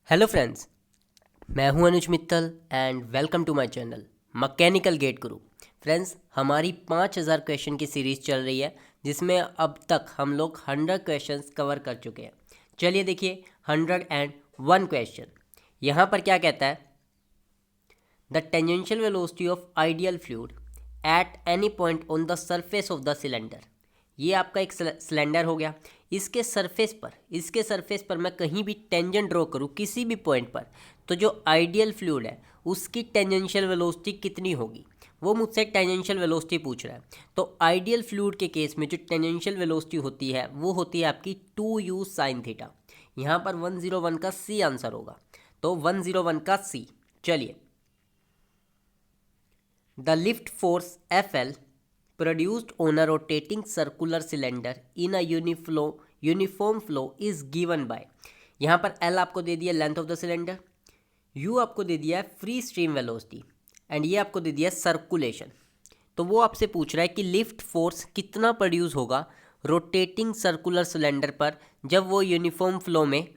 Hello friends, मैं हूं Anuj Mittal and welcome to my channel mechanical GATE Guru. Friends, हमारी 5000 question की सीरीज़ चल रही है जिसमें अब तक हम लोग 100 क्वेश्चंस कवर कर चुके हैं। चलिए देखिए 101 क्वेश्चन। यहाँ पर क्या कहता है, the tangential velocity of ideal fluid at any point on the surface of the cylinder. ये आपका एक सिलेंडर हो गया। इसके सरफेस पर मैं कहीं भी टेंजेंट ड्रॉ करूँ किसी भी पॉइंट पर, तो जो आइडियल फ्लूइड है उसकी टेंजेंशियल वेलोसिटी कितनी होगी, वो मुझसे टेंजेंशियल वेलोसिटी पूछ रहा है। तो आइडियल फ्लूइड के केस में जो टेंजेंशियल वेलोसिटी होती है वो होती है आपकी 2u साइन थीटा। यहाँ पर 101 का सी आंसर होगा, तो 101 का सी। चलिए, the lift force FL produced on a rotating circular cylinder in a uniform flow is given by। यहाँ पर L आपको दे दिया length of the cylinder, U आपको दे दिया है फ्री स्ट्रीम वेलोसिटी एंड ये आपको दे दिया है सर्कुलेशन। तो वो आपसे पूछ रहा है कि लिफ्ट फोर्स कितना प्रोड्यूस होगा रोटेटिंग सर्कुलर सिलेंडर पर जब वो यूनिफॉर्म फ्लो में,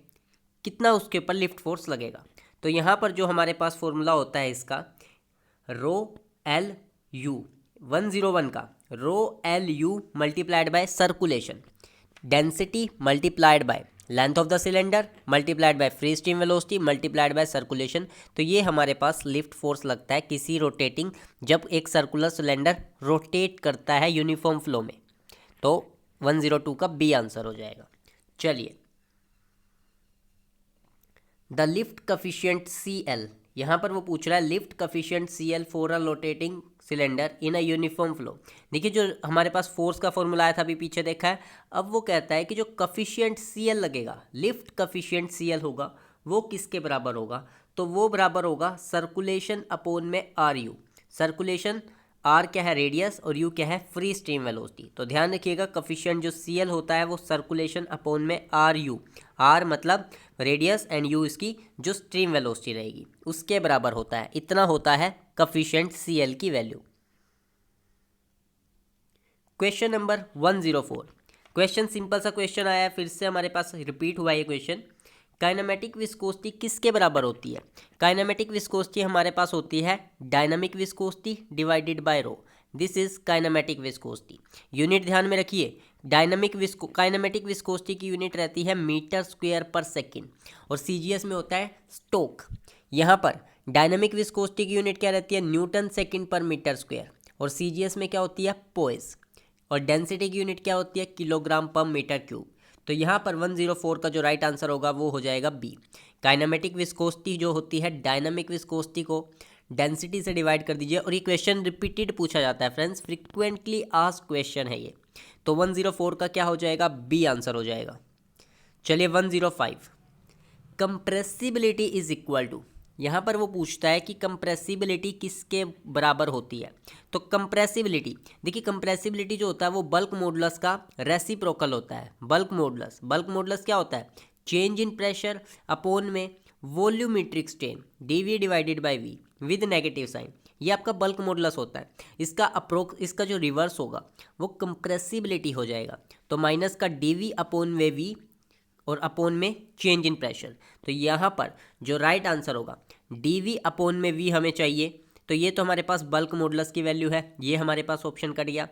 कितना उसके ऊपर लिफ्ट फोर्स लगेगा। तो यहाँ पर जो हमारे पास फॉर्मूला होता है इसका, रो एल यू 101 का rho L U multiplied by circulation, density multiplied by length of the cylinder multiplied by free stream velocity multiplied by circulation. तो ये हमारे पास लिफ्ट फोर्स लगता है किसी रोटेटिंग, जब एक सर्कुलर सिलेंडर रोटेट करता है यूनिफॉर्म फ्लो में। तो 102 का बी आंसर हो जाएगा। चलिए, द लिफ्ट कफिशियंट CL, यहाँ पर वो पूछ रहा है lift coefficient CL for a rotating cylinder in a uniform flow. देखिए, जो हमारे पास फोर्स का फॉर्मूला आया था अभी पीछे देखा है, अब वो कहता है कि जो कफिशियंट CL लगेगा, लिफ्ट कफिशियंट CL होगा, वो किसके बराबर होगा। तो वो बराबर होगा सर्कुलेशन अपॉन में RU। सर्कुलेशन आर क्या है, रेडियस, और यू क्या है, फ्री स्ट्रीम वेलोसिटी। तो ध्यान रखिएगा, कफिशियंट जो CL होता है वो सर्कुलेशन अपॉन में RU, आर मतलब रेडियस एंड यू इसकी जो स्ट्रीम वेलोसिटी रहेगी उसके बराबर होता है। इतना होता है कफिशियंट CL की value. Question number 104। Question simple सा क्वेश्चन आया है, फिर से हमारे पास रिपीट हुआ ये क्वेश्चन। काइनेमेटिक विस्कोसिटी किसके बराबर होती है। काइनेमेटिक विस्कोसिटी हमारे पास होती है dynamic viscosity divided by rho. This is kinematic viscosity. Unit ध्यान में रखिए, काइनेमेटिक विस्कोसिटी की यूनिट रहती है मीटर स्क्वायर पर सेकेंड और CGS में होता है स्टोक। यहाँ पर डायनामिक विस्कोसिटी की यूनिट क्या रहती है, न्यूटन सेकेंड पर मीटर स्क्वायर, और CGS में क्या होती है, पोइस, और डेंसिटी की यूनिट क्या होती है, किलोग्राम पर मीटर क्यूब। तो यहाँ पर 104 का जो राइट आंसर होगा वो हो जाएगा बी। काइनेमेटिक विस्कोसिटी जो होती है डायनामिक विस्कोसिटी को डेंसिटी से डिवाइड कर दीजिए, और ये क्वेश्चन रिपीटेड पूछा जाता है फ्रेंड्स, फ्रिक्वेंटली आस्क्ड क्वेश्चन है ये। तो 104 का क्या हो जाएगा, बी आंसर हो जाएगा। चलिए 105, कंप्रेसिबिलिटी इज इक्वल टू, यहाँ पर वो पूछता है कि कंप्रेसिबिलिटी किसके बराबर होती है। तो कंप्रेसिबिलिटी, देखिए कंप्रेसिबिलिटी जो होता है वो बल्क मॉडुलस का रेसिप्रोकल होता है। बल्क मॉडुलस क्या होता है, चेंज इन प्रेशर अपॉन में volumetric strain dV divided by V with negative sign. ये आपका बल्क मॉडुलस होता है। इसका जो रिवर्स होगा वो कंप्रेसिबिलिटी हो जाएगा। तो माइनस का dV अपॉन में V और अपॉन में चेंज इन प्रेशर। तो यहाँ पर जो राइट आंसर होगा dV अपॉन में V हमें चाहिए। तो ये तो हमारे पास बल्क मॉडुलस की वैल्यू है, ये हमारे पास ऑप्शन कट गया।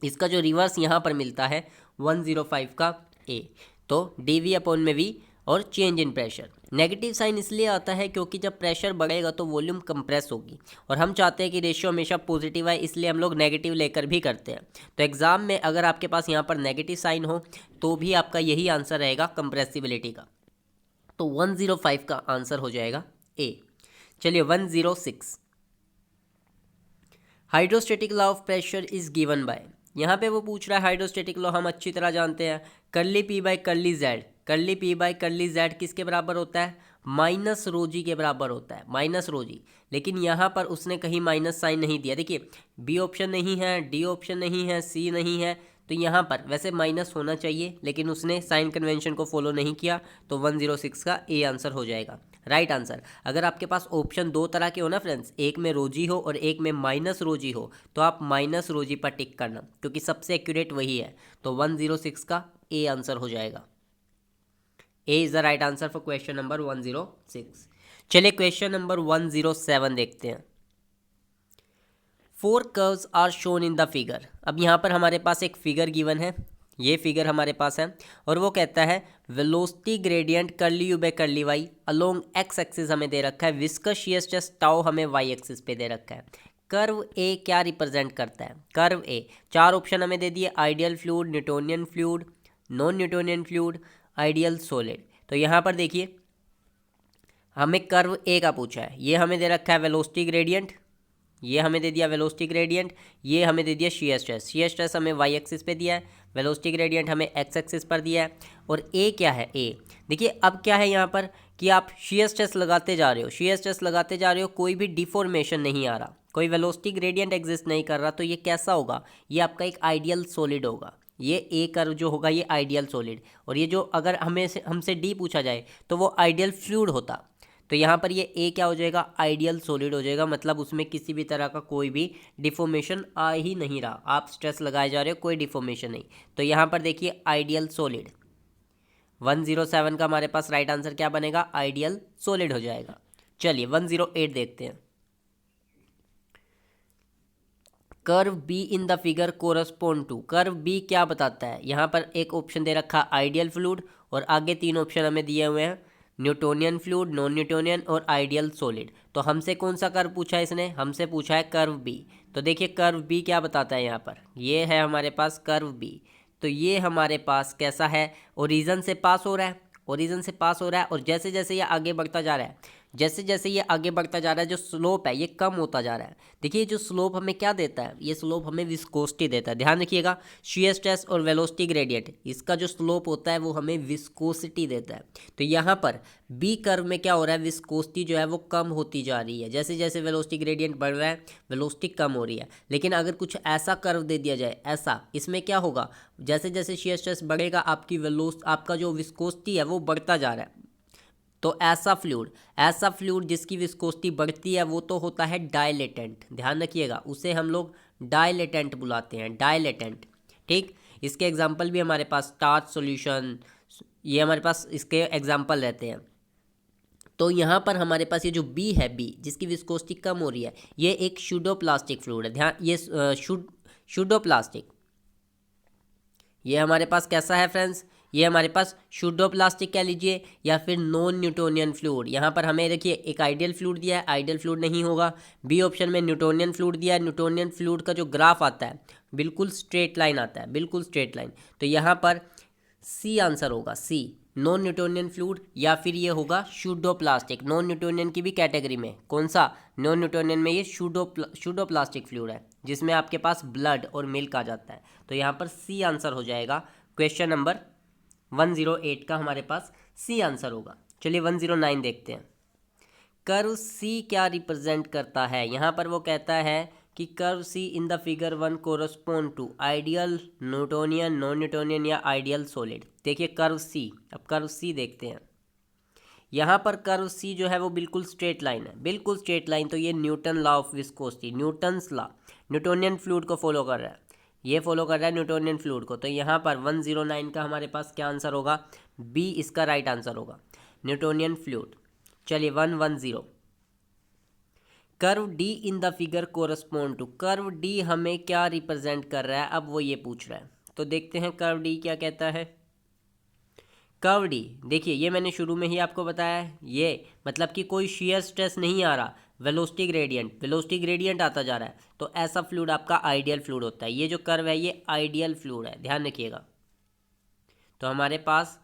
इसका जो रिवर्स यहाँ पर मिलता है 105 का A, तो dV अपॉन में V और change in pressure. Negative sign इसलिए आता है क्योंकि जब प्रेशर बढ़ेगा तो वॉल्यूम कंप्रेस होगी, और हम चाहते हैं कि रेशियो हमेशा पॉजिटिव आए, इसलिए हम लोग नेगेटिव लेकर भी करते हैं। तो एग्जाम में अगर आपके पास यहाँ पर नेगेटिव साइन हो तो भी आपका यही आंसर रहेगा कंप्रेसिबिलिटी का। तो 105 का आंसर हो जाएगा A। चलिए 106, hydrostatic law of pressure is given bye. यहाँ पे वो पूछ रहा है हाइड्रोस्टेटिक लॉ हम अच्छी तरह जानते हैं, curly P by curly Z। Curly P by curly Z किसके बराबर होता है, माइनस रो जी के बराबर होता है, माइनस रो जी। लेकिन यहाँ पर उसने कहीं माइनस साइन नहीं दिया। देखिए, B ऑप्शन नहीं है, D ऑप्शन नहीं है, C नहीं है, तो यहाँ पर वैसे माइनस होना चाहिए लेकिन उसने साइन कन्वेंशन को फॉलो नहीं किया। तो 106 का A आंसर हो जाएगा राइट आंसर। अगर आपके पास ऑप्शन दो तरह के हो ना फ्रेंड्स, एक में रोजी हो और एक में माइनस रोजी हो, तो आप माइनस रोजी पर टिक करना क्योंकि सबसे एक्यूरेट वही है। तो 106 का A आंसर हो जाएगा। A is the right answer for question number 106। चलिए क्वेश्चन नंबर 107 देखते हैं। 4 curves are shown in the figure. अब यहाँ पर हमारे पास एक फिगर गिवन है, ये फिगर हमारे पास है और वो कहता है velocity gradient curly u by curly y along x axis हमें दे रखा है, विस्कस शियर स्ट्रेस टाउ हमें वाई एक्सिस पे दे रखा है। कर्व ए क्या रिप्रेजेंट करता है? कर्व ए 4 ऑप्शन हमें दे दिए, ideal fluid, Newtonian fluid, non Newtonian fluid, ideal solid. तो यहाँ पर देखिए हमें कर्व ए का पूछा है, ये हमें दे रखा है वेलोसिटी ग्रेडियंट, ये हमें दे दिया वेलोसिटी ग्रेडियंट, ये हमें दे दिया शियर स्ट्रेस, शियर स्ट्रेस हमें वाई एक्सिस पे दिया है, वेलोसिटी ग्रेडियंट हमें एक्स एक्सिस पर दिया है। और ए क्या है? ए देखिए अब क्या है यहाँ पर कि आप शियर स्ट्रेस लगाते जा रहे हो, शियर स्ट्रेस लगाते जा रहे हो, कोई भी डिफॉर्मेशन नहीं आ रहा, कोई वेलोसिटी ग्रेडियंट एग्जिस्ट नहीं कर रहा, तो ये कैसा होगा? ये आपका एक आइडियल सॉलिड होगा। ये ए कर्व जो होगा ये आइडियल सॉलिड, और ये जो अगर हमसे डी पूछा जाए तो वो आइडियल फ्लूइड होता। तो यहाँ पर ये ए क्या हो जाएगा? आइडियल सॉलिड हो जाएगा, मतलब उसमें किसी भी तरह का कोई भी डिफॉर्मेशन आ ही नहीं रहा, आप स्ट्रेस लगाए जा रहे हो, कोई डिफॉर्मेशन नहीं। तो यहाँ पर देखिए आइडियल सॉलिड 107 का हमारे पास राइट आंसर क्या बनेगा? आइडियल सॉलिड हो जाएगा। चलिए 108 देखते हैं। Curve B in the figure correspond to. Curve B क्या बताता है? यहाँ पर एक ऑप्शन दे रखा है आइडियल फ्लूइड और आगे 3 ऑप्शन हमें दिए हुए हैं, न्यूटोनियन फ्लूइड, नॉन न्यूटोनियन और आइडियल सॉलिड। तो हमसे कौन सा कर्व पूछा है इसने? हमसे पूछा है कर्व बी। तो देखिए कर्व बी क्या बताता है, यहाँ पर ये है हमारे पास कर्व बी। तो ये हमारे पास कैसा है? ओरिजिन से पास हो रहा है, ओरिजिन से पास हो रहा है, और जैसे जैसे ये आगे बढ़ता जा रहा है, जैसे जैसे ये आगे बढ़ता जा रहा है, जो स्लोप है ये कम होता जा रहा है। देखिए जो स्लोप हमें क्या देता है? ये स्लोप हमें विस्कोसिटी देता है। ध्यान रखिएगा, शियर स्ट्रेस और वेलोसिटी ग्रेडियंट, इसका जो स्लोप होता है वो हमें विस्कोसिटी देता है। तो यहाँ पर बी कर्व में क्या हो रहा है? विस्कोसिटी जो है वो कम होती जा रही है, जैसे जैसे वेलोसिटी ग्रेडियंट बढ़ रहा है वेलोसिटी कम हो रही है। लेकिन अगर कुछ ऐसा कर्व दे दिया जाए, ऐसा, इसमें क्या होगा? जैसे जैसे शियर स्ट्रेस बढ़ेगा आपका जो विस्कोसिटी है वो बढ़ता जा रहा है। तो ऐसा फ्लूइड जिसकी विस्कोसिटी बढ़ती है वो तो होता है डायलेटेंट। ध्यान रखिएगा, उसे हम लोग डायलेटेंट बुलाते हैं, डायलेटेंट। ठीक, इसके एग्जांपल भी हमारे पास स्टार्च सॉल्यूशन, ये हमारे पास इसके एग्जांपल रहते हैं। तो यहाँ पर हमारे पास ये जो बी है, बी जिसकी विस्कोसिटी कम हो रही है, ये एक सूडोप्लास्टिक फ्लूइड है। ध्यान, ये सूडोप्लास्टिक, ये हमारे पास कैसा है फ्रेंड्स? ये हमारे पास सूडोप्लास्टिक कह लीजिए या फिर नॉन न्यूटोनियन फ्लूइड। यहाँ पर हमें देखिए एक आइडियल फ्लूइड दिया है, आइडियल फ्लूइड नहीं होगा। बी ऑप्शन में न्यूटोनियन फ्लूइड दिया है, न्यूटोनियन फ्लूइड का जो ग्राफ आता है बिल्कुल स्ट्रेट लाइन आता है, बिल्कुल स्ट्रेट लाइन। तो यहाँ पर सी आंसर होगा, सी, नॉन न्यूटोनियन फ्लूइड, या फिर ये होगा सूडोप्लास्टिक। नॉन न्यूटोनियन की भी कैटेगरी में कौन सा? नॉन न्यूटोनियन में ये सूडोप्लास्टिक फ्लूइड है, जिसमें आपके पास ब्लड और मिल्क आ जाता है। तो यहाँ पर सी आंसर हो जाएगा। क्वेश्चन नंबर 108 का हमारे पास सी आंसर होगा। चलिए 109 देखते हैं। कर्व सी क्या रिप्रेजेंट करता है? यहाँ पर वो कहता है कि curve C in the figure 1 correspond to ideal, Newtonian, non Newtonian या आइडियल सॉलिड। देखिए कर्व सी, अब कर्व सी देखते हैं। यहाँ पर कर्व सी जो है वो बिल्कुल स्ट्रेट लाइन है, बिल्कुल स्ट्रेट लाइन। तो ये Newton law of viscosity, Newton's law, Newtonian fluid को फॉलो कर रहा है, ये फॉलो कर रहा है न्यूटोनियन फ्लूइड को। तो यहाँ पर 109 का हमारे पास क्या आंसर होगा? बी इसका राइट आंसर होगा, न्यूटोनियन फ्लूइड। चलिए 110, curve D in the figure correspond to. Curve D हमें क्या रिप्रेजेंट कर रहा है? अब वो ये पूछ रहा है, तो देखते हैं कर्व डी क्या कहता है। कर्व डी देखिए, ये मैंने शुरू में ही आपको बताया है, ये मतलब कि कोई शियर स्ट्रेस नहीं आ रहा, वेलोसिटी ग्रेडियंट आता जा रहा है। तो ऐसा फ्लूइड आपका आइडियल फ्लूइड होता है। ये जो कर्व है ये आइडियल फ्लूइड है, ध्यान रखिएगा। तो हमारे पास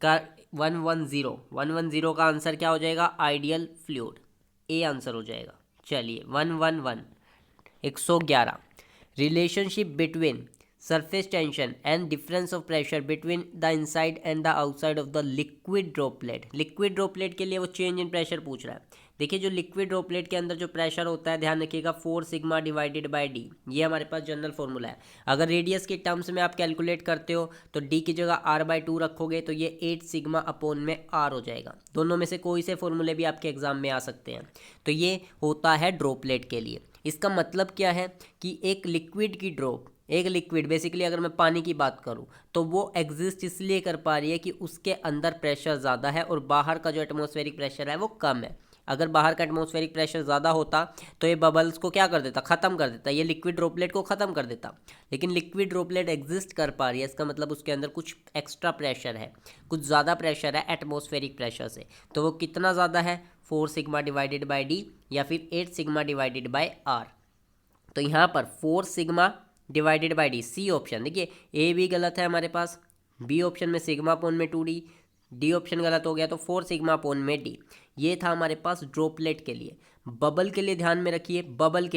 110 का आंसर क्या हो जाएगा? आइडियल फ्लूइड, ए आंसर हो जाएगा। चलिए 111, relationship between surface tension and difference of pressure between the inside and the outside of the liquid droplet। Liquid droplet के लिए वो चेंज इन प्रेशर पूछ रहा है। देखिए जो लिक्विड ड्रॉपलेट के अंदर जो प्रेशर होता है, ध्यान रखिएगा 4 सिग्मा डिवाइडेड बाय डी, ये हमारे पास जनरल फॉर्मूला है। अगर रेडियस के टर्म्स में आप कैलकुलेट करते हो तो डी की जगह r/2 रखोगे तो ये 8 सिग्मा अपॉन में r हो जाएगा। दोनों में से कोई से फॉर्मूले भी आपके एग्जाम में आ सकते हैं। तो ये होता है ड्रॉपलेट के लिए। इसका मतलब क्या है कि एक लिक्विड की ड्रॉप एक लिक्विड बेसिकली अगर मैं पानी की बात करूं तो वो एग्जिस्ट इसलिए कर पा रही है कि उसके अंदर प्रेशर ज़्यादा है और बाहर का जो एटमॉस्फेरिक प्रेशर है वो कम है। अगर बाहर का एटमॉस्फेरिक प्रेशर ज़्यादा होता तो ये बबल्स को क्या कर देता, ख़त्म कर देता, ये लिक्विड ड्रॉपलेट को ख़त्म कर देता। लेकिन लिक्विड ड्रॉपलेट एग्जिस्ट कर पा रही है, इसका मतलब उसके अंदर कुछ एक्स्ट्रा प्रेशर है, कुछ ज़्यादा प्रेशर है एटमॉस्फेरिक प्रेशर से। तो वो कितना ज़्यादा है, 4 सिग्मा डिवाइडेड बाई डी या फिर 8 सिग्मा डिवाइडेड बाई आर। तो यहाँ पर 4 sigma divided by D, C option. देखिए ए भी गलत है हमारे पास, बी ऑप्शन में सिग्मा अपोन में 2d, डी ऑप्शन गलत हो गया तो 4 सिग्मा अपोन में डी। ये था हमारे पास ड्रॉपलेट के लिए। बबल के लिए ध्यान में रखिए, बबल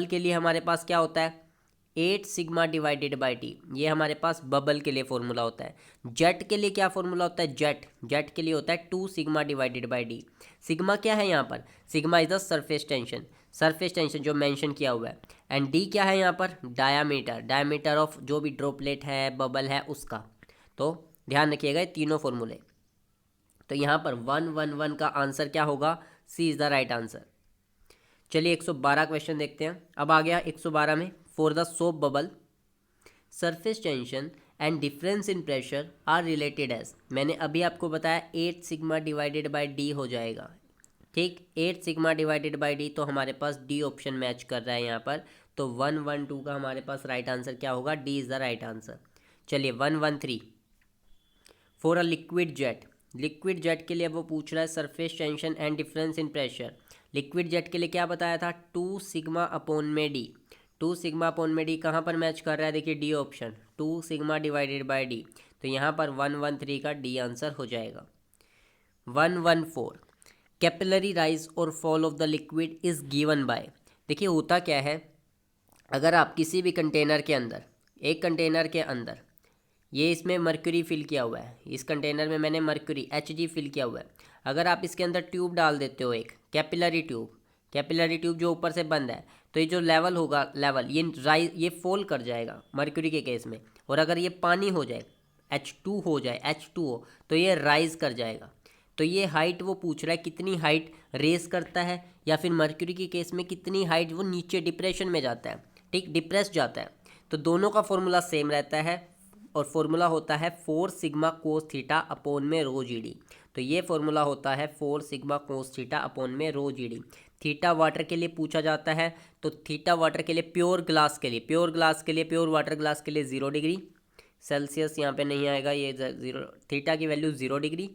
के लिए हमारे पास क्या होता है, 8 सिग्मा डिवाइडेड बाई टी, ये हमारे पास बबल के लिए फॉर्मूला होता है। जेट के लिए क्या फॉर्मूला होता है, जेट के लिए होता है 2 sigma divided by D. Sigma क्या है यहाँ पर, sigma is the surface tension जो मेंशन किया हुआ है। एंड डी क्या है यहाँ पर, डायमीटर ऑफ जो भी ड्रॉपलेट है, बबल है, उसका। तो ध्यान रखिएगा ये तीनों फॉर्मूले। तो यहाँ पर 111 का आंसर क्या होगा, सी इज़ द राइट आंसर। चलिए 112 क्वेश्चन देखते हैं। अब आ गया 112 में, for the soap bubble surface tension and difference in pressure are related as. मैंने अभी आपको बताया 8 सिग्मा डिवाइडेड बाई डी हो जाएगा, ठीक। 8 सिग्मा डिवाइडेड बाई डी, तो हमारे पास डी ऑप्शन मैच कर रहा है यहाँ पर। तो 112 का हमारे पास राइट आंसर क्या होगा, D is the right answer. चलिए 113, फॉर अ लिक्विड जेट के लिए वो पूछ रहा है surface tension and difference in pressure. Liquid jet के लिए क्या बताया था, 2 सिग्मा अपोन में डी। 2 सिग्मा अपोन में डी कहाँ पर मैच कर रहा है, देखिए D option, 2 sigma divided by D. तो यहाँ पर 113 का डी आंसर हो जाएगा। 114, कैपिलरी राइज और fall of the liquid is given bye. देखिए होता क्या है, अगर आप किसी भी कंटेनर के अंदर, एक कंटेनर के अंदर, ये इसमें मर्क्यूरी फिल किया हुआ है, इस कंटेनर में मैंने मर्क्यूरी Hg फिल किया हुआ है। अगर आप इसके अंदर ट्यूब डाल देते हो, एक कैपिलरी ट्यूब जो ऊपर से बंद है, तो ये जो लेवल होगा, ये फॉल कर जाएगा मर्क्यूरी के केस में। और अगर ये पानी हो जाए, H2 हो जाए, H2O, तो ये राइज कर जाएगा। तो ये हाइट वो पूछ रहा है कितनी हाइट रेस करता है, या फिर मर्क्यूरी के केस में कितनी हाइट वो नीचे डिप्रेशन में जाता है, ठीक, डिप्रेस जाता है। तो दोनों का फॉर्मूला सेम रहता है और फॉर्मूला होता है 4 सिग्मा कोस थीटा अपोन में रो जी डी। तो ये फॉर्मूला होता है 4 सिग्मा कोस थीटा अपोन में रो जी डी। थीटा वाटर के लिए पूछा जाता है, तो थीटा वाटर के लिए प्योर वाटर ग्लास के लिए 0 डिग्री सेल्सियस, यहाँ पे नहीं आएगा, ये 0, थीटा की वैल्यू 0 डिग्री।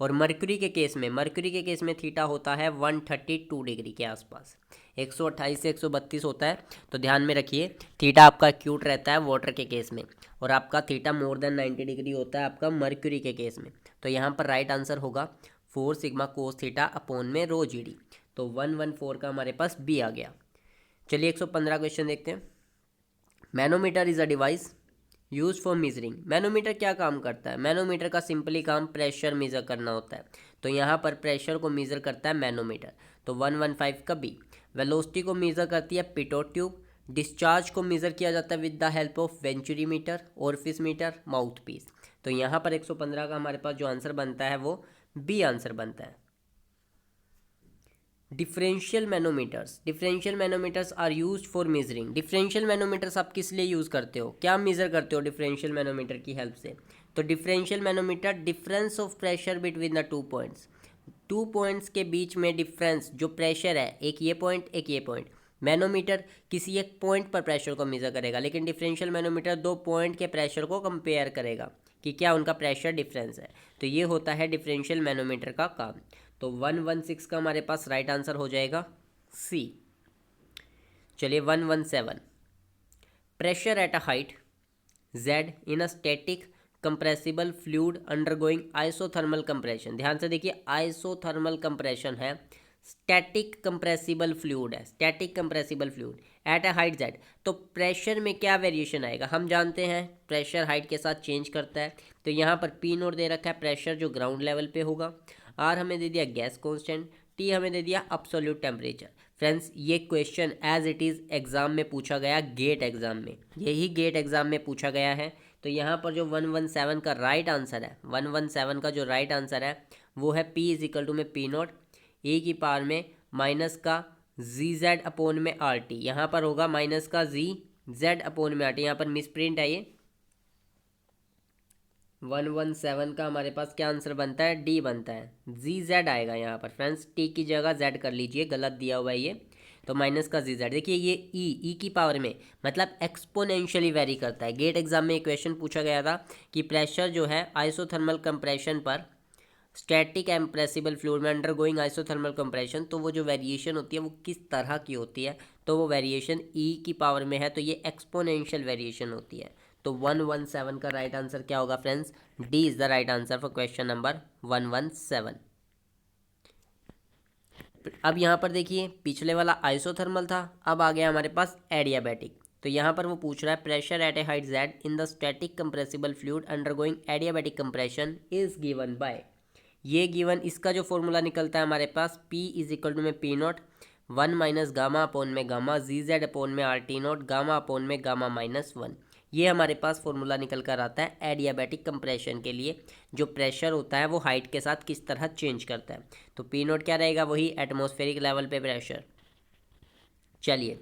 और मर्क्यूरी के केस में थीटा होता है 132 डिग्री के आसपास, 128 से 132 होता है। तो ध्यान में रखिए थीटा आपका एक्यूट रहता है वाटर के केस में, और आपका थीटा मोर देन 90 डिग्री होता है आपका मर्क्यूरी के केस में। तो यहाँ पर राइट आंसर होगा 4 सिग्मा कोस थीटा अपोन में रो जी डी। तो 114 का हमारे पास बी आ गया। चलिए 115 क्वेश्चन देखते हैं। Manometer is a device use for measuring. Manometer क्या काम करता है, मैनोमीटर का सिंपली काम प्रेशर मेज़र करना होता है। तो यहाँ पर प्रेशर को मेज़र करता है मैनोमीटर। तो 115 का बी। वेलोसिटी को मेज़र करती है पिटोट ट्यूब। डिस्चार्ज को मेज़र किया जाता है with the help of venturimeter, orifice meter, mouthpiece. तो यहाँ पर 115 का हमारे पास जो आंसर बनता है वो बी आंसर बनता है। Differential manometers are used for measuring. Differential manometers आप किस लिए यूज़ करते हो, क्या मेज़र करते हो डिफरेंशियल मैनोमीटर की हेल्प से। तो differential manometer difference of pressure between the 2 points, 2 points के बीच में डिफरेंस जो प्रेशर है, एक ये पॉइंट, मैनोमीटर किसी एक पॉइंट पर प्रेशर को मेज़र करेगा, लेकिन डिफरेंशियल मैनोमीटर 2 पॉइंट के प्रेशर को कंपेयर करेगा कि क्या उनका प्रेशर डिफरेंस है। तो ये होता है डिफरेंशियल मैनोमीटर का काम। तो 116 का हमारे पास राइट आंसर हो जाएगा सी। चलिए 117, pressure at a height Z in a static compressible fluid undergoing isothermal compression. ध्यान से देखिए, आइसोथर्मल कंप्रेशन है, static compressible fluid at a height Z। तो प्रेशर में क्या वेरिएशन आएगा, हम जानते हैं प्रेशर हाइट के साथ चेंज करता है। तो यहाँ पर P नोट दे रखा है प्रेशर जो ग्राउंड लेवल पे होगा, R हमें दे दिया गैस कांस्टेंट, T हमें दे दिया अब्सोल्यूट टेम्परेचर। फ्रेंड्स ये question as it is exam में पूछा गया, गेट एग्जाम में, यही गेट एग्जाम में पूछा गया है। तो यहाँ पर जो 117 का राइट आंसर है, 117 का जो राइट आंसर है वो है P इज इक्वल टू में P नोट ए की पावर में माइनस का जी जेड अपोन में आर टी। यहाँ पर होगा माइनस का जी जेड अपोन में आर टी, यहाँ पर मिस प्रिंट है ये 117 का हमारे पास क्या आंसर बनता है, डी बनता है। जी जेड आएगा यहाँ पर फ्रेंड्स, टी की जगह जेड कर लीजिए, गलत दिया हुआ है ये, तो माइनस का जी जेड। देखिए ये ई की पावर में मतलब एक्सपोनेंशियली वेरी करता है। गेट एग्जाम में एक क्वेश्चन पूछा गया था कि प्रेशर जो है आइसोथर्मल कंप्रेशन पर स्टैटिक एम्प्रेसिबल फ्लूइड में अंडरगोइंग आइसोथर्मल कंप्रेशन, तो वो जो वेरिएशन होती है वो किस तरह की होती है, तो वो वेरिएशन ई की पावर में है, तो ये एक्सपोनेंशियल वेरिएशन होती है। तो 117 का राइट आंसर क्या होगा friends, D is the right answer for question number 117। अब यहाँ पर देखिए पिछले वाला आइसोथर्मल था, अब आ गया हमारे पास एडियाबैटिक। तो यहाँ पर वो पूछ रहा है pressure at a height Z in the static compressible fluid undergoing adiabatic compression is given bye, ये गिवन, इसका जो फॉर्मूला निकलता है हमारे पास P इज इक्वल टू में P not 1 minus gamma upon में गामा जी जेड अपोन में R T not gamma upon में गामा माइनस 1। ये हमारे पास फॉर्मूला निकल कर आता है एडियाबैटिक कंप्रेशन के लिए, जो प्रेशर होता है वो हाइट के साथ किस तरह चेंज करता है। तो पी नॉट क्या रहेगा, वही एटमॉस्फेरिक लेवल पे प्रेशर। चलिए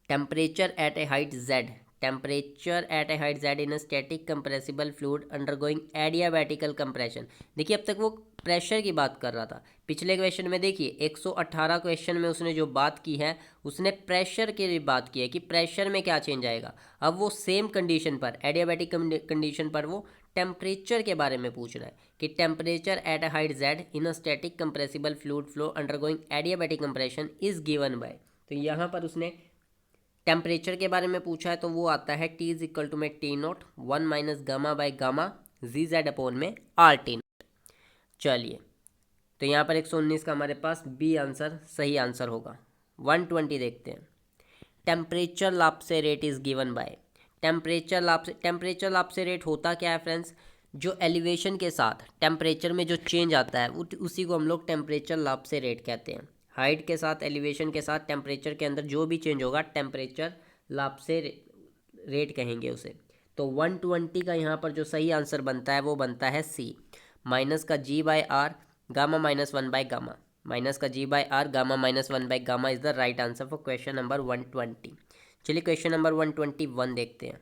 temperature at a height Z, temperature at a height Z in static compressible fluid undergoing adiabatical compression. देखिए अब तक वो प्रेशर की बात कर रहा था, पिछले क्वेश्चन में देखिए 118 क्वेश्चन में उसने जो बात की है उसने प्रेशर के लिए बात की है कि प्रेशर में क्या चेंज आएगा। अब वो सेम कंडीशन पर, एडियाबैटिक कंडीशन पर वो टेम्परेचर के बारे में पूछ रहा है कि temperature at a height Z in static compressible fluid flow undergoing adiabatic compression is given bye. तो यहाँ पर उसने टेम्परेचर के बारे में पूछा है, तो वो आता है टी इज इक्वल टू में T naught 1 minus gamma by gamma G Z upon में आर टी नोट। चलिए तो यहाँ पर 119 का हमारे पास बी आंसर सही आंसर होगा। 120 देखते हैं, temperature lapse rate is given by, temperature lapse rate होता क्या है फ्रेंड्स, जो एलिवेशन के साथ टेम्परेचर में जो चेंज आता है उसी को हम लोग टेम्परेचर लाप्से रेट कहते हैं। हाइट के साथ, एलिवेशन के साथ टेम्परेचर के अंदर जो भी चेंज होगा टेम्परेचर लाप्से रेट कहेंगे उसे। तो 120 का यहाँ पर जो सही आंसर बनता है वो बनता है सी, माइनस का G by R gamma minus 1 by gamma, minus का G by R gamma minus 1 by gamma is the right answer for question number 120। चलिए क्वेश्चन नंबर 121 देखते हैं।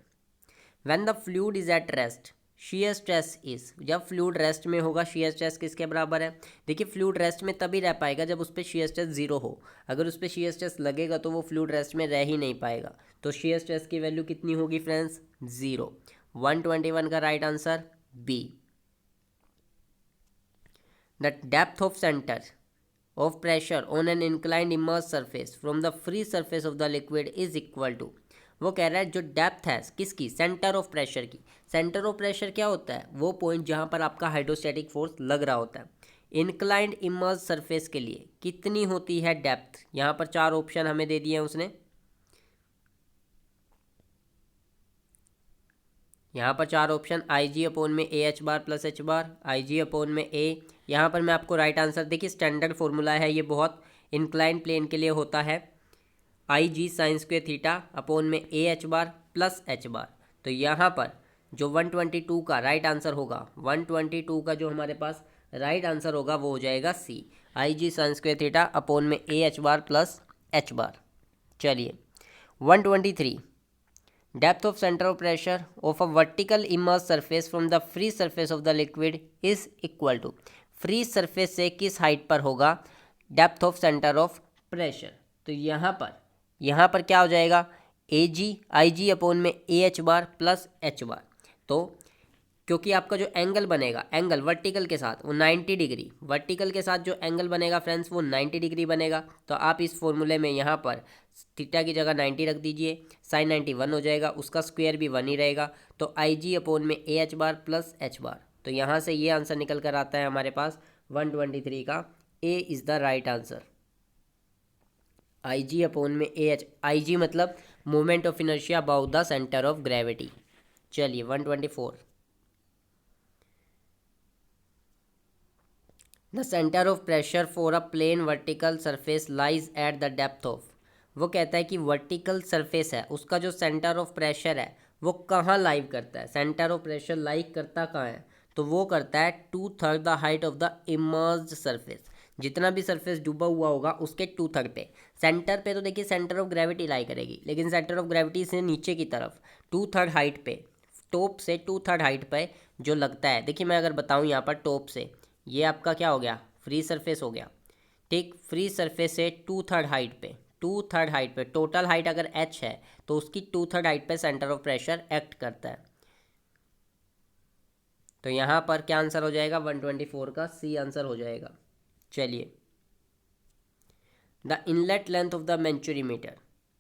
When the fluid is at rest shear stress is, जब fluid rest में होगा shear stress किसके बराबर है। देखिए फ्लूइड रेस्ट में तभी रह पाएगा जब उस पर शीयर स्ट्रेस जीरो हो, अगर उस पर शीयर स्ट्रेस लगेगा तो वो फ्लूइड रेस्ट में रह ही नहीं पाएगा। तो शीयर स्ट्रेस की वैल्यू कितनी होगी फ्रेंड्स, जीरो। 121 का right answer B. The depth of centre of pressure on an inclined immersed surface from the free surface of the liquid is equal to, वो कह रहा है जो डेप्थ है किसकी, सेंटर ऑफ प्रेशर की। सेंटर ऑफ प्रेशर क्या होता है, वो पॉइंट जहाँ पर आपका हाइड्रोस्टैटिक फोर्स लग रहा होता है। इंक्लाइंड इमर्ज सरफेस के लिए कितनी होती है डेप्थ, यहाँ पर 4 ऑप्शन हमें दे दिए हैं उसने। यहाँ पर 4 ऑप्शन, आई जी अपोन में A H bar plus H bar, I G upon में ए। यहाँ पर मैं आपको राइट आंसर, देखिए स्टैंडर्ड फॉर्मूला है ये, बहुत इंक्लाइंड प्लेन के लिए होता है, I G sine square theta upon में A H bar plus H bar. तो यहाँ पर जो 122 का राइट आंसर होगा, 122 का जो हमारे पास राइट आंसर होगा वो हो जाएगा C, I G sine square theta upon में A H bar plus H bar. चलिए 123, depth of centre of pressure of a vertical immerse surface from the free surface of the liquid is equal to, free surface से किस height पर होगा depth of centre of pressure. तो यहाँ पर क्या हो जाएगा, ए जी आई जी अपोन में A H bar plus H bar. तो क्योंकि आपका जो एंगल बनेगा, एंगल वर्टिकल के साथ वो 90 डिग्री, वर्टिकल के साथ जो एंगल बनेगा फ्रेंड्स वो 90 डिग्री बनेगा। तो आप इस फॉर्मूले में यहाँ पर थीटा की जगह 90 रख दीजिए, साइन 90 1 हो जाएगा, उसका स्क्वायर भी 1 ही रहेगा। तो आई जी अपोन में A H bar plus H bar. तो यहाँ से ये आंसर निकल कर आता है हमारे पास 123 का, A is the right answer. I G upon में ए एच, आई जी मतलब moment of inertia about the centre of gravity. चलिए 124, the centre of pressure for a plane vertical surface lies at the depth of, वो कहता है कि vertical surface है उसका जो सेंटर ऑफ प्रेशर है वो कहाँ लाइव करता है, सेंटर ऑफ प्रेशर लाइव करता कहाँ है, तो वो करता है 2/3 the height of the emerged surface. जितना भी सरफेस डूबा हुआ होगा उसके 2/3 पे। सेंटर पे तो देखिए सेंटर ऑफ ग्रेविटी लाई करेगी, लेकिन सेंटर ऑफ ग्रेविटी से नीचे की तरफ 2/3 हाइट पे, टॉप से 2/3 हाइट पे जो लगता है, देखिए मैं अगर बताऊँ यहाँ पर टॉप से, ये आपका क्या हो गया, फ्री सरफेस हो गया। ठीक, फ्री सरफेस से 2/3 हाइट पे, 2/3 हाइट पे, टोटल हाइट अगर h है तो उसकी 2/3 हाइट पे सेंटर ऑफ प्रेशर एक्ट करता है। तो यहाँ पर क्या आंसर हो जाएगा, 124 का सी आंसर हो जाएगा। चलिए, the inlet length of the venturimeter,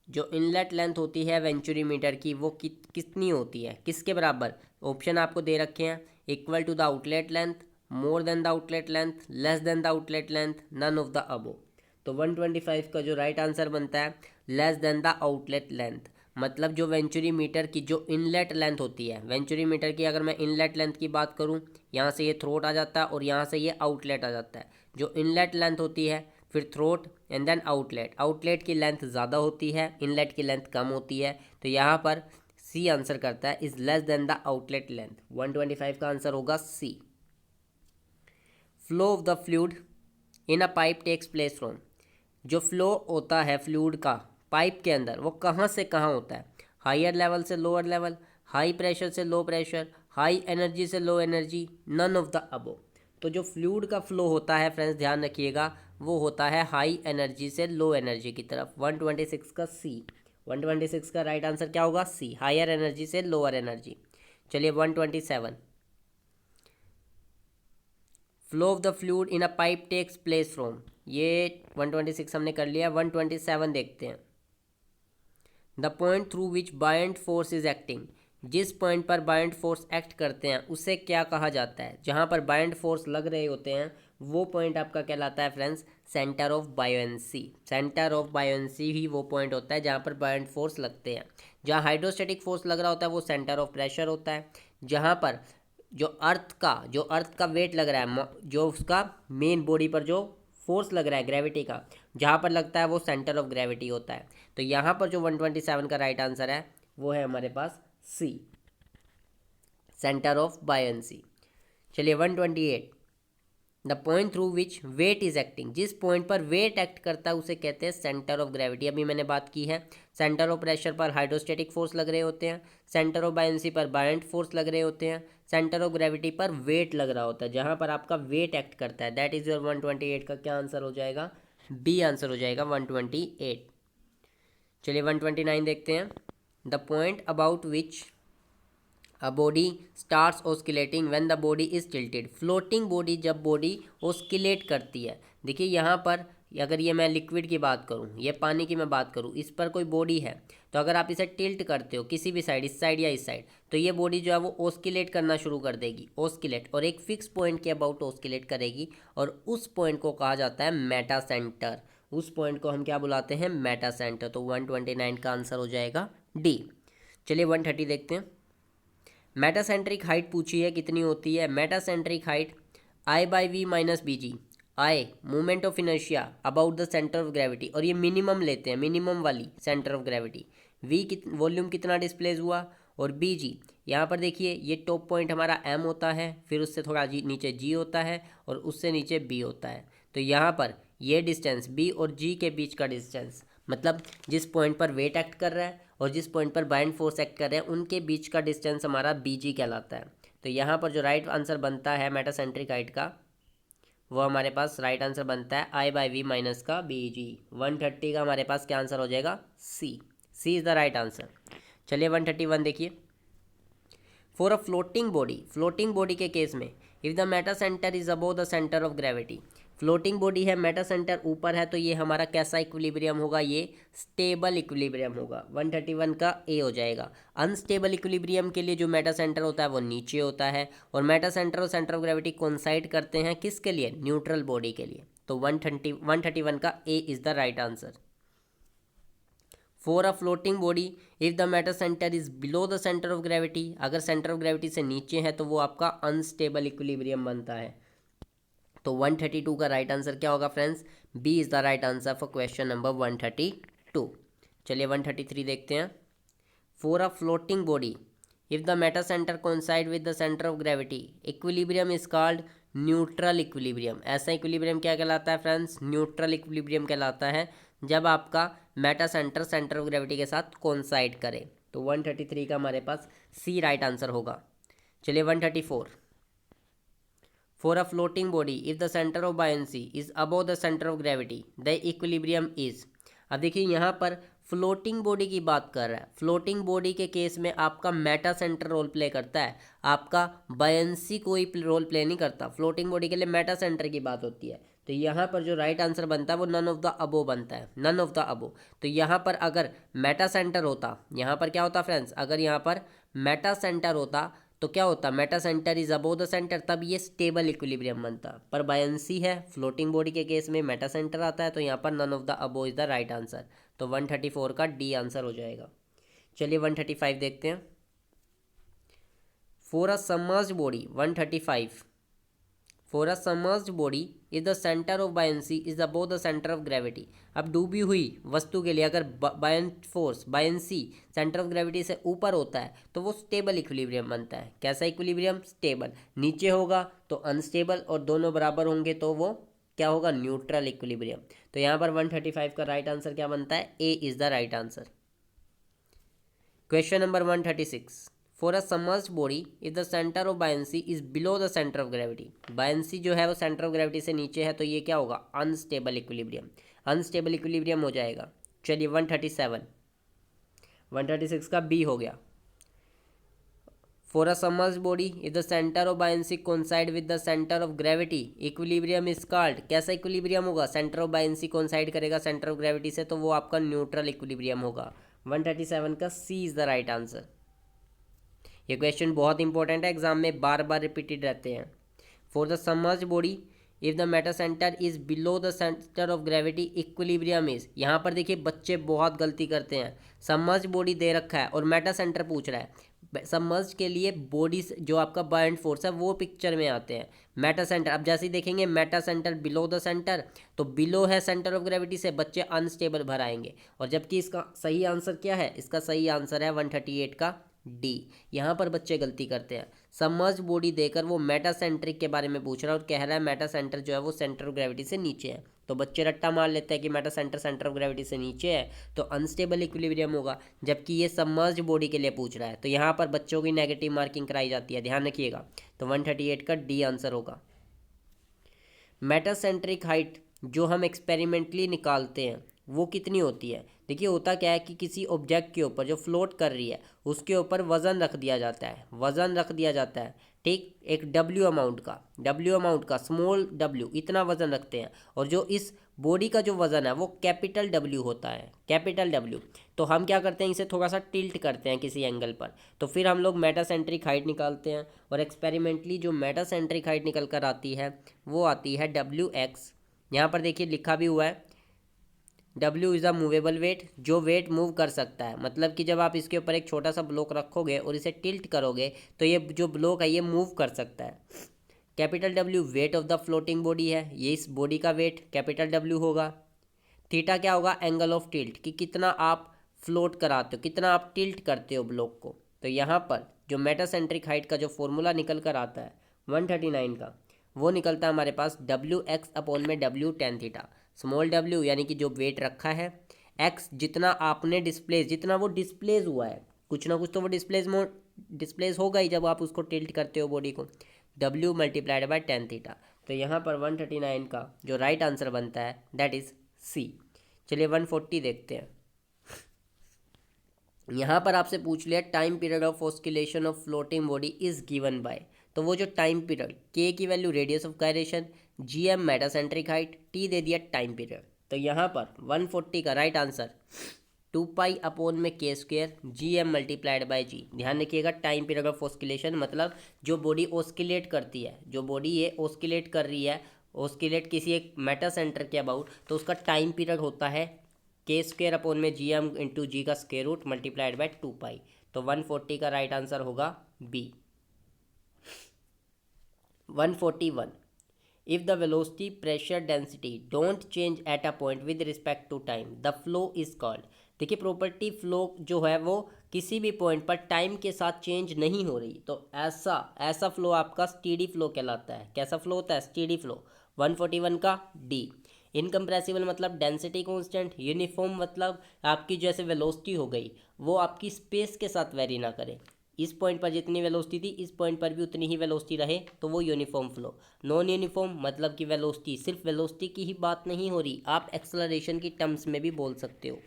जो इनलेट लेंथ होती है वेंचुरीमीटर की वो कितनी होती है, किसके बराबर। ऑप्शन आपको दे रखे हैं, equal to the outlet length, more than the outlet length, less than the outlet length, none of the above. तो 125 का जो राइट आंसर बनता है less than the outlet length. मतलब जो वेंचुरी मीटर की जो इनलेट लेंथ होती है, वेंचुरी मीटर की अगर मैं इनलेट लेंथ की बात करूं, यहाँ से ये थ्रोट आ जाता है और यहाँ से ये आउटलेट आ जाता है। जो इनलेट लेंथ होती है, फिर throat and then outlet, outlet की लेंथ ज़्यादा होती है, इनलेट की लेंथ कम होती है। तो यहाँ पर सी आंसर करता है, is less than the outlet length. 125 का आंसर होगा C. Flow of the fluid in a pipe takes place from, जो फ्लो होता है फ्लूइड का पाइप के अंदर वो कहाँ से कहाँ होता है, हायर लेवल से लोअर लेवल, हाई प्रेशर से लो प्रेशर, हाई एनर्जी से low energy, none of the above. तो जो फ्लूइड का फ्लो होता है फ्रेंड्स ध्यान रखिएगा, वो होता है हाई एनर्जी से लो एनर्जी की तरफ। 126 का सी, 126 का राइट आंसर क्या होगा, सी, हायर एनर्जी से लोअर एनर्जी। चलिए 127, flow of the fluid in a pipe takes place from, ये 126 हमने कर लिया। 127 देखते हैं, the point through which buoyant force is acting, जिस पॉइंट पर बायंट फोर्स एक्ट करते हैं उसे क्या कहा जाता है। जहाँ पर बायंट फोर्स लग रहे होते हैं वो पॉइंट आपका कहलाता है friends centre of buoyancy. Centre of buoyancy ही वो पॉइंट होता है जहाँ पर बायंट फोर्स लगते हैं। जहाँ हाइड्रोस्टैटिक फोर्स लग रहा होता है वो सेंटर ऑफ प्रेशर होता है। जहाँ पर जो अर्थ का वेट लग रहा है, जो उसका मेन बॉडी पर जो फोर्स लग रहा है ग्रेविटी का, जहाँ पर लगता है वो सेंटर ऑफ ग्रेविटी होता है। तो यहाँ पर जो 127 का राइट आंसर है वो है हमारे पास सी, सेंटर ऑफ बायोएंसी। चलिए 128, the point through which weight is acting, जिस पॉइंट पर वेट एक्ट करता है उसे कहते हैं सेंटर ऑफ ग्रेविटी। अभी मैंने बात की है, सेंटर ऑफ प्रेशर पर हाइड्रोस्टैटिक फोर्स लग रहे होते हैं, सेंटर ऑफ बायोएंसी पर बायंट फोर्स लग रहे होते हैं, सेंटर ऑफ ग्रेविटी पर वेट लग रहा होता है, जहां पर आपका वेट एक्ट करता है। दैट इज योर 128 का क्या आंसर हो जाएगा, बी आंसर हो जाएगा 128। चलिए 129 देखते हैं, the point about which a body starts oscillating when the body is tilted, floating body जब बॉडी ऑस्किलेट करती है। देखिए यहाँ पर अगर ये मैं लिक्विड की बात करूँ, ये पानी की मैं बात करूँ, इस पर कोई बॉडी है, तो अगर आप इसे टिल्ट करते हो किसी भी साइड, इस साइड या इस साइड, तो ये बॉडी जो है वो ऑस्किलेट करना शुरू कर देगी, ऑस्किलेट, और एक फिक्स पॉइंट के अबाउट ऑस्किलेट करेगी, और उस पॉइंट को कहा जाता है मेटा सेंटर। उस पॉइंट को हम क्या बुलाते हैं, मेटा सेंटर। तो 129 का आंसर हो जाएगा डी। चलिए 130 देखते हैं, मेटासेंट्रिक हाइट पूछी है कितनी होती है। Metacentric height I by V minus B G, I moment of inertia about the centre of gravity, और ये मिनिमम लेते हैं, मिनिमम वाली centre of gravity. V volume कितना डिस्प्लेस हुआ, और बी जी यहाँ पर देखिए ये टॉप पॉइंट हमारा एम होता है, फिर उससे थोड़ा नीचे जी होता है, और उससे नीचे बी होता है। तो यहाँ पर ये डिस्टेंस बी और जी के बीच का डिस्टेंस, मतलब जिस पॉइंट पर वेट एक्ट कर रहा है और जिस पॉइंट पर बाइंड फोर्स एक्ट कर रहे हैं उनके बीच का डिस्टेंस हमारा बी जी कहलाता है। तो यहाँ पर जो राइट आंसर बनता है मेटासेंट्रिक हाइट का, वो हमारे पास राइट आंसर बनता है आई बाई वी माइनस का बी जी। 130 का हमारे पास क्या आंसर हो जाएगा, सी, सी इज़ द राइट आंसर। चलिए 131 देखिए, फॉर अ फ्लोटिंग बॉडी के केस में if the metacentre is above the centre of gravity, floating body है, मेटा सेंटर ऊपर है, तो ये हमारा कैसा इक्विलिब्रियम होगा, ये स्टेबल इक्विलिब्रियम होगा। 131 का ए हो जाएगा। अनस्टेबल इक्विलिब्रियम के लिए जो मेटा सेंटर होता है वो नीचे होता है, और मेटा सेंटर और सेंटर ऑफ ग्रेविटी कोइंसाइड करते हैं किसके लिए, न्यूट्रल बॉडी के लिए। तो 131 का A is the right answer. For a floating body if the metacentre is below the centre of gravity, अगर सेंटर ऑफ ग्रेविटी से नीचे है तो वो आपका अनस्टेबल इक्विलिब्रियम बनता है। तो 132 का राइट आंसर क्या होगा friends, B is the right answer for question number 132। चलिए 133 देखते हैं, for a floating body if the metacentre coincide with the centre of gravity equilibrium is called neutral equilibrium. ऐसा इक्विलिब्रियम क्या कहलाता है friends? Neutral equilibrium कहलाता है, जब आपका Meta centre centre of gravity के साथ कोइंसाइड करे। तो 133 का हमारे पास सी राइट आंसर होगा। चलिए 134, for a floating body if the centre of buoyancy is above the centre of gravity the equilibrium is. अब देखिए यहाँ पर फ्लोटिंग बॉडी की बात कर रहा है। फ्लोटिंग बॉडी के केस में आपका मेटा सेंटर रोल प्ले करता है, आपका बायंसी कोई रोल प्ले नहीं करता। फ्लोटिंग बॉडी के लिए मेटा सेंटर की बात होती है। तो यहाँ पर जो राइट आंसर बनता है वो नन ऑफ द अबो बनता है, नन ऑफ द अबो। तो यहाँ पर अगर मेटा सेंटर होता, यहाँ पर क्या होता फ्रेंड्स, अगर यहाँ पर मेटा सेंटर होता तो क्या होता, metacentre is above the centre, तब ये स्टेबल इक्विलिब्रियम बनता। पर बायंसी है, फ्लोटिंग बॉडी के केस में मेटा सेंटर आता है, तो यहाँ पर none of the above is the right answer. तो 134 का डी आंसर हो जाएगा। चलिए 135 देखते हैं। For a submerged body 135, for a submerged body is the centre of buoyancy is above the centre of gravity. अब डूबी हुई वस्तु के लिए अगर buoyant force buoyancy centre of gravity से ऊपर होता है तो वो स्टेबल इक्विलिब्रियम बनता है। कैसा इक्विलिब्रियम? स्टेबल। नीचे होगा तो अनस्टेबल, और दोनों बराबर होंगे तो वो क्या होगा? Neutral equilibrium. तो यहाँ पर 135 का राइट आंसर क्या बनता है? A is the right answer. Question number 136, for a submerged body if the centre of buoyancy is below the centre of gravity. Buoyancy जो है वो सेंटर ऑफ ग्रेविटी से नीचे है, तो ये क्या होगा? Unstable equilibrium. अनस्टेबल इक्विलिब्रियम हो जाएगा। चलिए 137, 136 का बी हो गया। For a submerged body if the centre of buoyancy coincide with the centre of gravity equilibrium is called. कैसा इक्विलिब्रियम होगा? सेंटर ऑफ बायंसी कोइंसाइड करेगा सेंटर ऑफ ग्रेविटी से, तो वो आपका न्यूट्रल इक्विलिब्रियम होगा। 137 का सी इज द राइट आंसर। ये क्वेश्चन बहुत इंपॉर्टेंट है, एग्जाम में बार बार रिपीटेड रहते हैं। For the submerged body if the metacentre is below the centre of gravity equilibrium is. यहाँ पर देखिए बच्चे बहुत गलती करते हैं। सबमर्ज्ड बॉडी दे रखा है और मेटा सेंटर पूछ रहा है। सबमर्ज्ड के लिए बॉडी जो आपका बायंट फोर्स है वो पिक्चर में आते हैं। मेटा सेंटर, अब जैसे ही देखेंगे Meta centre below the centre, तो बिलो है सेंटर ऑफ ग्रेविटी से, बच्चे अनस्टेबल भर आएंगे। और जबकि इसका सही आंसर क्या है? इसका सही आंसर है 138 का डी। यहाँ पर बच्चे गलती करते हैं। सबमर्ज्ड बॉडी देकर वो मेटा सेंट्रिक के बारे में पूछ रहा है और कह रहा है मेटा सेंटर जो है वो सेंटर ऑफ ग्रेविटी से नीचे है, तो बच्चे रट्टा मार लेते हैं कि Meta centre centre of gravity से नीचे है तो अनस्टेबल इक्विलिब्रियम होगा, जबकि ये सबमर्ज्ड बॉडी के लिए पूछ रहा है। तो यहाँ पर बच्चों की नेगेटिव मार्किंग कराई जाती है, ध्यान रखिएगा। तो 138 का डी आंसर होगा। मेटा सेंट्रिक हाइट जो हम एक्सपेरिमेंटली निकालते हैं वो कितनी होती है? देखिए होता क्या है कि किसी ऑब्जेक्ट के ऊपर जो फ्लोट कर रही है उसके ऊपर वज़न रख दिया जाता है, वज़न रख दिया जाता है, ठीक, एक डब्ल्यू अमाउंट का स्मॉल डब्ल्यू इतना वज़न रखते हैं। और जो इस बॉडी का जो वज़न है वो कैपिटल डब्ल्यू होता है, कैपिटल डब्ल्यू। तो हम क्या करते हैं, इसे थोड़ा सा टिल्ट करते हैं किसी एंगल पर, तो फिर हम लोग मेटासेंट्रिक हाइट निकालते हैं। और एक्सपेरिमेंटली जो मेटासेंट्रिक हाइट निकल कर आती है वो आती है WX। यहाँ पर देखिए लिखा भी हुआ है W is a movable weight, जो वेट मूव कर सकता है। मतलब कि जब आप इसके ऊपर एक छोटा सा ब्लॉक रखोगे और इसे टिल्ट करोगे तो ये जो ब्लॉक है ये मूव कर सकता है। Capital W weight of the floating body है, ये इस बॉडी का वेट कैपिटल W होगा। थीटा क्या होगा? एंगल ऑफ टिल्ट, कि कितना आप फ्लोट कराते हो, कितना आप टिल्ट करते हो ब्लॉक को। तो यहाँ पर जो मेटासेंट्रिक हाइट का जो फॉर्मूला निकल कर आता है 139 का, वो निकलता है हमारे पास WX अपॉन में W tan theta. Small w यानी कि जो वेट रखा है, x जितना आपने डिस्प्लेस, जितना वो डिस्प्लेस हुआ है, कुछ ना कुछ तो वो डिस्प्लेस होगा ही जब आप उसको टिल्ट करते हो बॉडी को, w multiplied by tan theta. तो यहाँ पर 139 का जो राइट आंसर बनता है दैट इज C। चलिए 140 देखते हैं। यहाँ पर आपसे पूछ लिया time period of oscillation of floating body is given bye. तो वो जो टाइम पीरियड, k की value radius of gyration, gm metacentric height, t दे दिया टाइम पीरियड। तो यहाँ पर 140 का राइट आंसर 2 पाई अपॉन में k square gm multiplied by g। ध्यान रखिएगा टाइम पीरियड ऑफ ऑस्किलेशन मतलब जो बॉडी ऑस्किलेट करती है, जो बॉडी ये ऑस्किलेट कर रही है, ऑस्किलेट किसी एक मेटा सेंटर के अबाउट, तो उसका टाइम पीरियड होता है k स्क्वेयर अपॉन में gm इंटू g का स्क्वेयर रूट मल्टीप्लाइड बाय 2 पाई। तो 140 का राइट आंसर होगा B। 141, if the velocity, pressure, density don't change at a point with respect to time, the flow is called। देखिए property flow जो है वो किसी भी पॉइंट पर टाइम के साथ चेंज नहीं हो रही, तो ऐसा ऐसा फ्लो आपका स्टेडी फ्लो कहलाता है। कैसा फ्लो होता है? Steady flow. 141 का डी। इनकम्प्रेसिबल मतलब डेंसिटी कांस्टेंट। यूनिफॉर्म मतलब आपकी जैसे वेलोसिटी हो गई वो आपकी स्पेस के साथ वेरी ना करे, इस पॉइंट पर जितनी वेलोसिटी थी इस पॉइंट पर भी उतनी ही वेलोसिटी रहे, तो वो यूनिफॉर्म फ्लो। नॉन यूनिफॉर्म मतलब कि वेलोसिटी, सिर्फ वेलोसिटी की ही बात नहीं हो रही, आप एक्सेलरेशन की टर्म्स में भी बोल सकते हो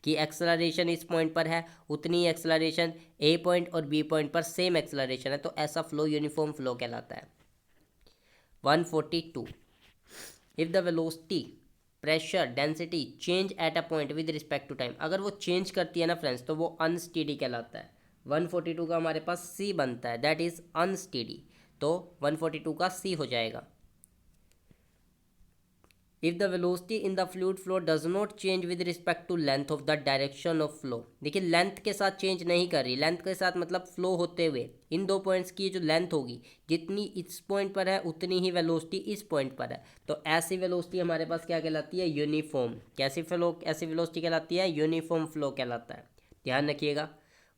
कि एक्सेलरेशन इस पॉइंट पर है, उतनी ही एक्सेलरेशन ए पॉइंट और बी पॉइंट पर सेम एक्सेलरेशन है, तो ऐसा फ्लो यूनिफॉर्म फ्लो कहलाता है। 142, if the velocity pressure density change at a point with respect to time, अगर वो चेंज करती है ना फ्रेंड्स तो वो अनस्टेडी कहलाता है। 142 का हमारे पास सी बनता है, दैट इज अनस्टेडी, तो 142 का सी हो जाएगा। If the velocity in the fluid flow does not change with respect to length of the direction of flow, देखिए लेंथ के साथ चेंज नहीं कर रही, लेंथ के साथ मतलब फ्लो होते हुए इन दो पॉइंट्स की जो लेंथ होगी जितनी इस पॉइंट पर है उतनी ही वेलोसिटी इस पॉइंट पर है, तो ऐसी वेलोसिटी हमारे पास क्या कहलाती है? यूनिफॉर्म। कैसी फ्लो, ऐसी वेलोसिटी कहलाती है? यूनिफॉर्म फ्लो कहलाता है। ध्यान रखिएगा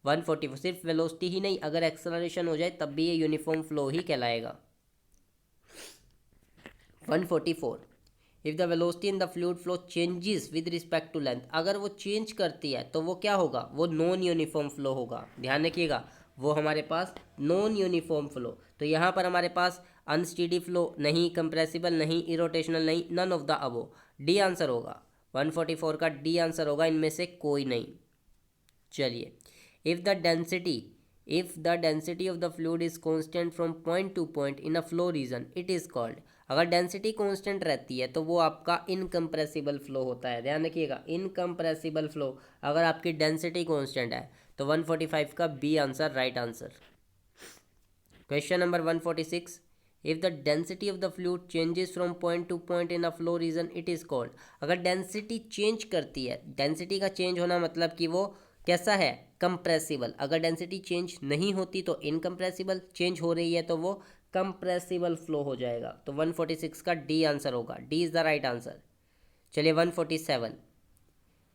144 सिर्फ वेलोसिटी ही नहीं, अगर एक्सेलरेशन हो जाए तब भी ये यूनिफॉर्म फ्लो ही कहलाएगा। 144, if the velocity in the fluid flow changes with respect to length, अगर वो चेंज करती है तो वो क्या होगा? वो नॉन यूनिफॉर्म फ्लो होगा। ध्यान रखिएगा वो हमारे पास नॉन यूनिफॉर्म फ्लो, तो यहाँ पर हमारे पास अनस्टेडी फ्लो नहीं, कंप्रेसिबल नहीं, इरोटेशनल नहीं, none of the above, D answer होगा। 144 का डी आंसर होगा, इनमें से कोई नहीं। चलिए, if the density of the fluid is constant from point to point in a flow region it is called, अगर डेंसिटी कांस्टेंट रहती है तो वो आपका इनकम्प्रेसिबल फ्लो होता है। ध्यान रखिएगा इनकम्प्रेसिबल फ्लो, अगर आपकी डेंसिटी कांस्टेंट है तो 145 का B answer right answer. Question number 146, if the density of the fluid changes from point to point in a flow region it is called, अगर डेंसिटी चेंज करती है, डेंसिटी का change होना मतलब कि वो कैसा है? कंप्रेसिबल। अगर डेंसिटी चेंज नहीं होती तो इनकम्प्रेसिबल, चेंज हो रही है तो वो कंप्रेसिबल फ्लो हो जाएगा, तो 146 का डी आंसर होगा, D is the right answer. चलिए 147,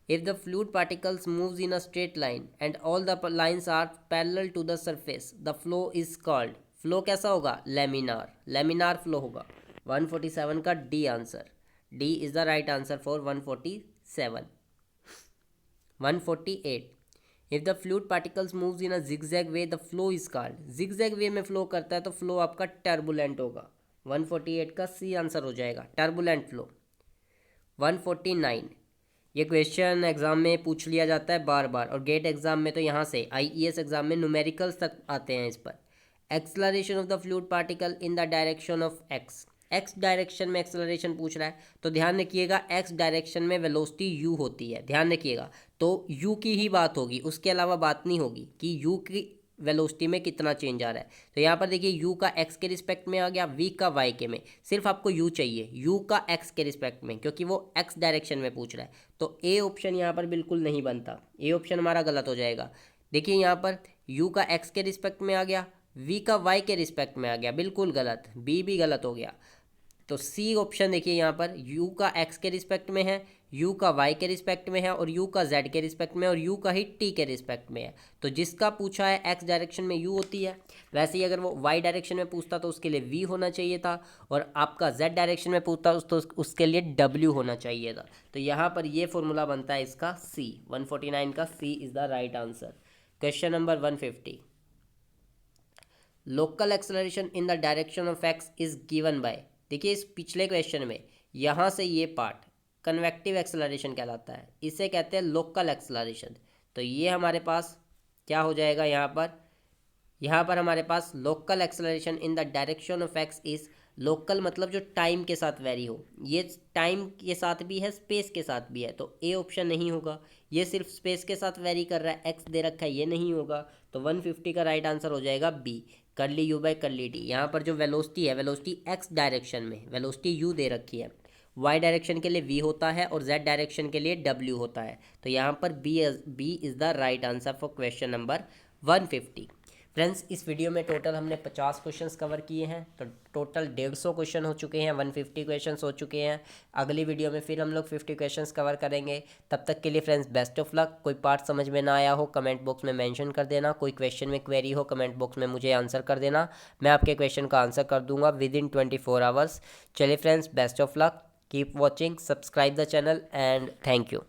if the fluid particles moves in a straight line and all the lines are parallel to the surface the flow is called, flow कैसा होगा? Laminar, laminar flow होगा। 147 का D answer, D is the right answer for 147। 148, if the fluid particles moves in a zigzag way the flow is called, zigzag वे में flow करता है तो flow आपका turbulent होगा। 148 का सी आंसर हो जाएगा, टर्बुलेंट फ्लो। 149, ये क्वेश्चन एग्जाम में पूछ लिया जाता है बार बार, और गेट एग्जाम में तो यहाँ से आईईएस एग्जाम में न्यूमेरिकल्स तक आते हैं इस पर। Acceleration of the fluid particle in the direction of x, x direction में एक्सेलरेशन पूछ रहा है, तो ध्यान रखिएगा एक्स डायरेक्शन में वेलोसिटी यू होती है, ध्यान रखिएगा, तो यू की ही बात होगी, उसके अलावा बात नहीं होगी कि यू की वेलोसिटी में कितना चेंज आ रहा है। तो यहाँ पर देखिए यू का एक्स के रिस्पेक्ट में आ गया, वी का वाई के में, सिर्फ आपको यू चाहिए, यू का एक्स के रिस्पेक्ट में, क्योंकि वो एक्स डायरेक्शन में पूछ रहा है, तो ए ऑप्शन यहाँ पर बिल्कुल नहीं बनता, ए ऑप्शन हमारा गलत हो जाएगा। देखिए यहाँ पर यू का एक्स के रिस्पेक्ट में आ गया, वी का वाई के रिस्पेक्ट में आ गया, बिल्कुल गलत, बी भी गलत हो गया, तो सी ऑप्शन देखिए यहाँ पर u का x के रिस्पेक्ट में है, u का y के रिस्पेक्ट में है, और u का z के रिस्पेक्ट में, और u का ही t के रिस्पेक्ट में है, तो जिसका पूछा है x डायरेक्शन में u होती है, वैसे ही अगर वो y डायरेक्शन में पूछता तो उसके लिए v होना चाहिए था, और आपका z डायरेक्शन में पूछता तो उसके लिए w होना चाहिए था, तो यहाँ पर ये फॉर्मूला बनता है इसका c, 149 का c is the right answer. Question number 150, local acceleration in the direction of x is given bye, देखिए इस पिछले क्वेश्चन में यहाँ से ये पार्ट कन्वेक्टिव एक्सेलरेशन कहलाता है, इसे कहते हैं लोकल एक्सेलरेशन, तो ये हमारे पास क्या हो जाएगा? यहाँ पर हमारे पास local acceleration in the direction of X is, local मतलब जो टाइम के साथ वेरी हो, ये टाइम के साथ भी है स्पेस के साथ भी है, तो ए ऑप्शन नहीं होगा, ये सिर्फ स्पेस के साथ वेरी कर रहा है, एक्स दे रखा है, ये नहीं होगा, तो 150 का राइट आंसर हो जाएगा बी, करली यू बाय करली डी। यहाँ पर जो वेलोसिटी है, वेलोसिटी एक्स डायरेक्शन में वेलोसिटी यू दे रखी है, वाई डायरेक्शन के लिए वी होता है और जेड डायरेक्शन के लिए डब्ल्यू होता है, तो यहाँ पर B is the right answer for question number 150। Friends इस वीडियो में टोटल हमने 50 क्वेश्चंस कवर किए हैं, तो टोटल 150 क्वेश्चन हो चुके हैं, 150 क्वेश्चंस हो चुके हैं। अगली वीडियो में फिर हम लोग 50 क्वेश्चंस कवर करेंगे। तब तक के लिए फ्रेंड्स बेस्ट ऑफ लक। कोई पार्ट समझ में ना आया हो कमेंट बॉक्स में मेंशन कर देना, कोई क्वेश्चन में क्वेरी हो कमेंट बॉक्स में मुझे आंसर कर देना, मैं आपके क्वेश्चन का आंसर कर दूंगा विद इन 24 आवर्स। चलिए friends best of luck, keep watching, subscribe the channel and thank you.